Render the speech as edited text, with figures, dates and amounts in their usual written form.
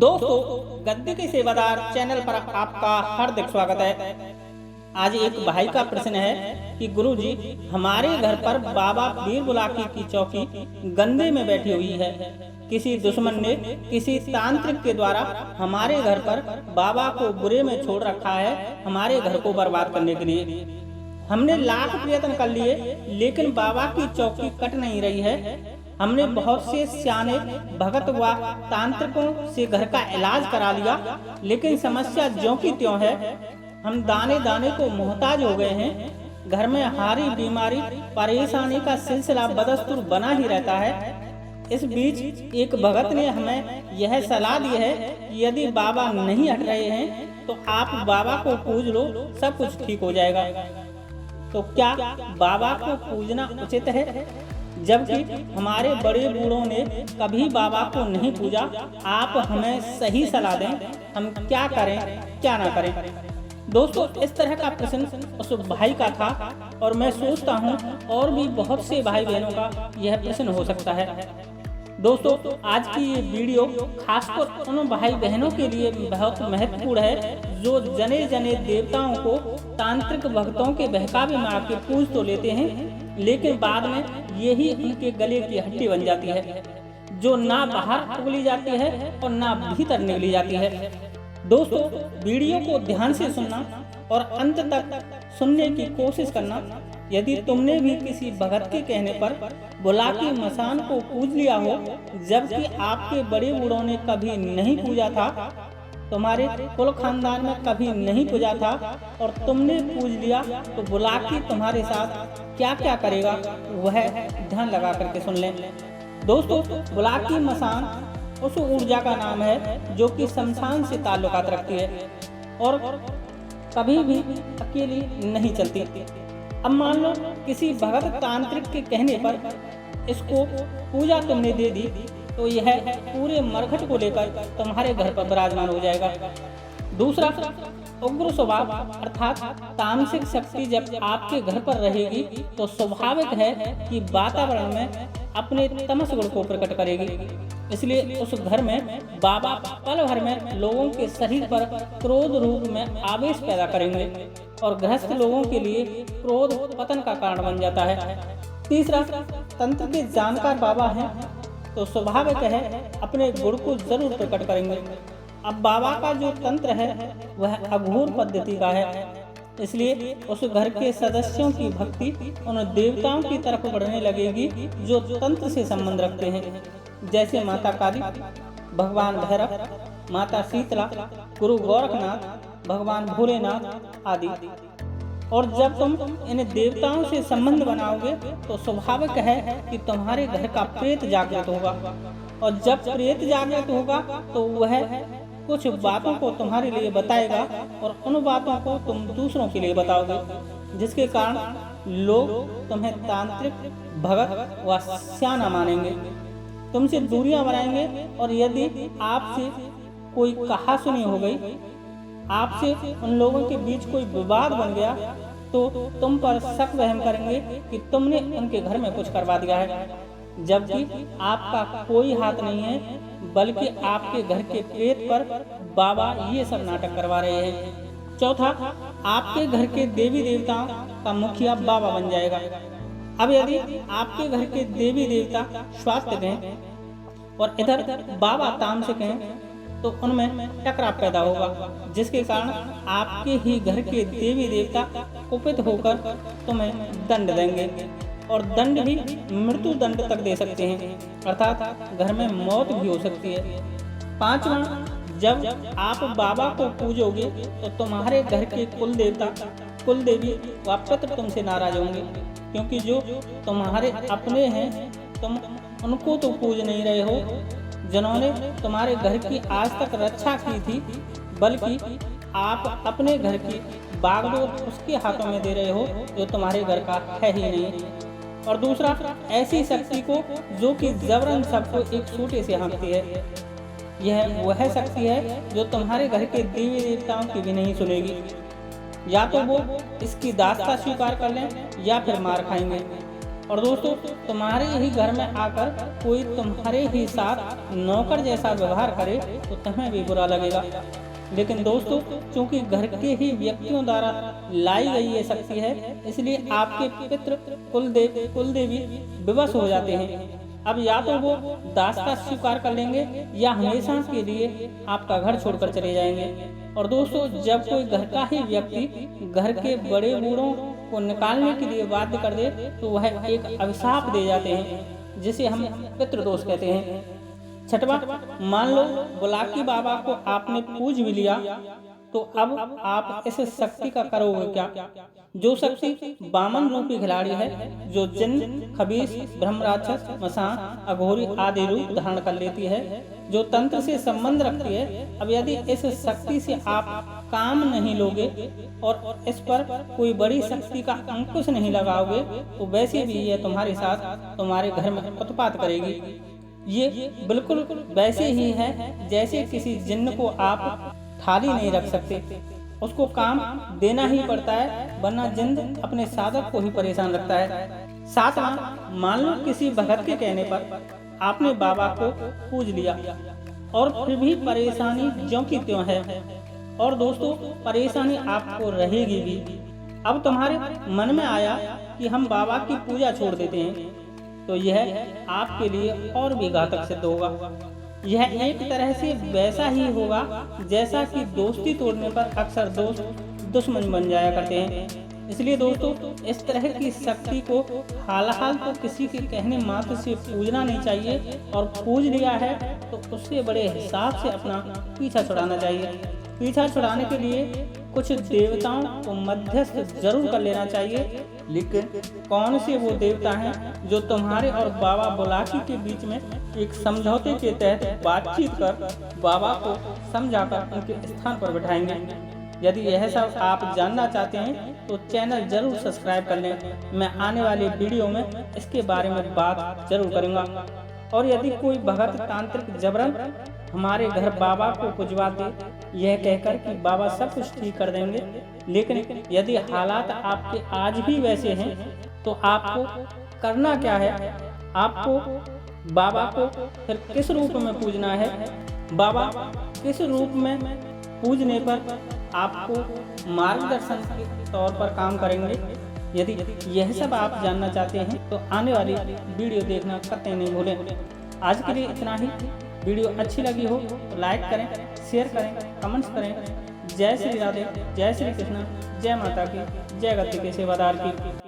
दोस्तों, गद्दी के सेवादार चैनल पर आपका हार्दिक स्वागत है। आज एक भाई का प्रश्न है कि गुरुजी, हमारे घर पर बाबा बीर बुलाकी की चौकी गंदे में बैठी हुई है। किसी दुश्मन ने किसी तांत्रिक के द्वारा हमारे घर पर बाबा को बुरे में छोड़ रखा है, हमारे घर को बर्बाद करने के लिए। हमने लाख प्रयत्न कर लिए, लेकिन बाबा की चौकी कट नहीं रही है। हमने बहुत से सियाने भगत व तांत्रिकों से घर का इलाज करा लिया, लेकिन समस्या ज्यों की त्यों है। हम दाने दाने को मोहताज हो गए हैं। घर में हारी बीमारी परेशानी का सिलसिला बदस्तूर बना ही रहता है। इस बीच एक भगत ने हमें यह सलाह दी है कि यदि बाबा नहीं हट रहे हैं तो आप बाबा को पूज लो, सब कुछ ठीक हो जाएगा। तो क्या बाबा को पूजना उचित है? जबकि हमारे बड़े बूढ़ों ने कभी बाबा को नहीं पूजा। आप हमें सही सलाह दें, हम क्या करें क्या ना करें। दोस्तों, इस तरह का प्रश्न उस भाई का था और मैं सोचता हूँ और भी बहुत से भाई बहनों का यह प्रश्न हो सकता है। दोस्तों, आज की ये वीडियो खासकर उन भाई बहनों के लिए बहुत महत्वपूर्ण है जो जने जने देवताओं को तांत्रिक भक्तों के बहकावे में आके पूज तो लेते हैं, लेकिन बाद में यही उनके गले की हड्डी बन जाती है, जो ना बाहर उगली जाती है और ना भीतर निकली जाती है। दोस्तों, वीडियो को ध्यान से सुनना और अंत तक सुनने की कोशिश करना। यदि तुमने भी किसी भगत के कहने पर बुलाकी मसान को पूज लिया हो, जबकि आपके बड़े बूढ़ों ने कभी नहीं पूजा था, तुम्हारे कुल खानदान में कभी नहीं पूजा था और तुमने पूज लिया, तो बुलाकी तुम्हारे साथ क्या क्या करेगा वह ध्यान लगा करके सुन लें। दोस्तों, बुलाकी मसान उस ऊर्जा का नाम है जो कि शमशान से ताल्लुकात रखती है और कभी भी अकेली नहीं चलती। अब मान लो किसी भगत तांत्रिक के कहने पर इसको पूजा तुमने दे दी, तो यह पूरे मरघट को लेकर तुम्हारे घर पर विराजमान हो जाएगा। दूसरा, उग्र स्वभाव अर्थात तामसिक शक्ति जब आपके घर पर रहेगी तो स्वाभाविक है कि वातावरण में अपने तमस गुण को प्रकट करेगी। इसलिए उस घर में बाबा पल भर में लोगों के शरीर पर क्रोध रूप में आवेश पैदा करेंगे और गृहस्थ लोगों के लिए क्रोध पतन का कारण बन जाता है। तीसरा, तंत्र के जानकार बाबा हैं तो स्वाभाविक है अपने गुण को जरूर प्रकट करेंगे। अब बाबा का जो तंत्र है वह अघोर पद्धति का है, इसलिए उस घर के सदस्यों की भक्ति उन देवताओं की तरफ बढ़ने लगेगी जो तंत्र से संबंध रखते हैं, जैसे माता काली, भगवान भैरव, माता शीतला, गुरु गोरखनाथ, भगवान भोलेनाथ आदि। और जब तुम इन देवताओं से संबंध बनाओगे तो स्वाभाविक है कि तुम्हारे घर का प्रेत जागृत होगा, और जब प्रेत जागृत होगा तो वह कुछ बातों को तुम्हारे लिए बताएगा और उन बातों को तुम दूसरों के लिए बताओगे, जिसके कारण लोग तुम्हें तांत्रिक भगत व स्याना मानेंगे, तुमसे दूरियां बनाएंगे। और यदि आपसे कोई कहा सुनी हो गई, आपसे उन लोगों के बीच कोई विवाद बन गया, तो तुम पर शक वहम करेंगे कि तुमने उनके घर में कुछ करवा दिया है, जबकि आपका कोई हाथ नहीं है, बल्कि आपके घर के प्रेत पर बाबा ये सब नाटक करवा रहे हैं। चौथा, आपके घर के देवी देवताओं का मुखिया बाबा बन जाएगा। अब यदि आपके घर के देवी देवता स्वास्थ्य हैं और इधर बाबा तामसिक हैं, तो उनमें टकराव पैदा होगा, जिसके कारण आपके ही घर के देवी देवता कुपित होकर तुम्हें दंड देंगे और दंड भी मृत्यु दंड तक दे सकते हैं, अर्थात घर में मौत भी हो सकती है। पांचवा, जब आप बाबा को पूजोगे तो तुम्हारे घर के कुल देवता, कुल देवी व पितृ तुमसे नाराज होंगे, क्योंकि जो तुम्हारे अपने हैं तुम उनको तो पूज नहीं रहे हो, जिन्होंने तुम्हारे घर की आज तक रक्षा की थी, बल्कि आप अपने घर की बागडोर उसके हाथों में दे रहे हो जो तुम्हारे घर का है ही नहीं। और दूसरा, ऐसी शक्ति को जो कि जबरन सबको एक सूटे से हाँकती है। यह वह शक्ति है जो तुम्हारे घर के देवी देवताओं की भी नहीं सुनेगी। या तो वो इसकी दास्ता स्वीकार कर लें या फिर मार खाएंगे। और दोस्तों तुम्हारे ही घर में आकर कोई तुम्हारे ही साथ नौकर जैसा व्यवहार करे तो तुम्हें भी बुरा लगेगा। लेकिन दोस्तों चूंकि घर के ही व्यक्तियों द्वारा लाई गई ये शक्ति है, इसलिए आपके पितृ कुलदेवी विवश हो जाते हैं। अब या तो वो दासता स्वीकार कर लेंगे या हमेशा के लिए आपका घर छोड़कर चले जाएंगे। और दोस्तों जब कोई घर का ही व्यक्ति घर के बड़े बूढ़ों को निकालने के लिए बाध्य कर दे तो वह एक अभिशाप दे जाते हैं, जिसे हम पितृदोष कहते हैं। छठवां, मान लो बुलाकी बाबा को आपने पूज भी लिया तो अब आप इस शक्ति का करोगे क्या? जो शक्ति वामन रूपी खिलाड़ी है, जो जिन्न, खबीस, ब्रह्म राक्षस, मसान, अघोरी आदि रूप धारण कर लेती है, जो तंत्र से संबंध रखती है। अब यदि इस शक्ति से आप काम नहीं लोगे और इस पर कोई बड़ी शक्ति का अंकुश नहीं लगाओगे तो वैसे भी यह तुम्हारे साथ तुम्हारे घर में उत्पात करेगी। ये बिल्कुल वैसे ही है जैसे किसी जिन्न को आप थाली नहीं रख सकते, उसको काम देना ही पड़ता है, वरना जिन्न अपने साधक को ही परेशान रखता है। सातवां, मान लो किसी भगत के कहने पर आपने बाबा को पूज लिया और फिर भी परेशानी ज्यों की त्यों है। और दोस्तों परेशानी आपको रहेगी भी। अब तुम्हारे मन में आया कि हम बाबा की पूजा छोड़ देते हैं तो यह आपके लिए और भी घातक सिद्ध होगा। यह एक तरह से वैसा ही होगा जैसा कि दोस्ती तोड़ने पर अक्सर दोस्त दुश्मन बन जाया करते हैं। इसलिए दोस्तों इस तरह की शक्ति को हाल तो किसी के कहने मात्र से पूजना नहीं चाहिए, और पूज लिया है तो उससे बड़े हिसाब से अपना पीछा छुड़ाना चाहिए। पीछा छुड़ाने के लिए कुछ देवताओं को मध्यस्थ जरूर कर लेना चाहिए, लेकिन कौन से वो देवता हैं जो तुम्हारे और बाबा बुलाकी के बीच में एक समझौते के तहत बातचीत कर बाबा को समझाकर उनके स्थान पर बैठाएंगे। यदि यह सब आप जानना चाहते हैं तो चैनल जरूर सब्सक्राइब कर लें। मैं आने वाले वीडियो में इसके बारे में बात जरूर करूंगा। और यदि कोई भगत तांत्रिक जबरन हमारे घर बाबा को पुजवा दे यह कहकर कि बाबा सब कुछ ठीक कर देंगे, लेकिन यदि हालात आपके आज भी वैसे हैं तो आपको करना क्या है? आपको बाबा को फिर किस रूप में पूजना है? बाबा किस रूप में पूजने पर आपको मार्गदर्शन के तौर पर काम करेंगे? यदि यह सब आप जानना चाहते हैं तो आने वाली वीडियो देखना कतई नहीं भूलें। आज के लिए इतना ही। वीडियो अच्छी लगी हो तो लाइक करें, शेयर करें, कमेंट्स करें। जय श्री राधे, जय श्री कृष्ण, जय माता की, जय गद्दी के सेवादार की।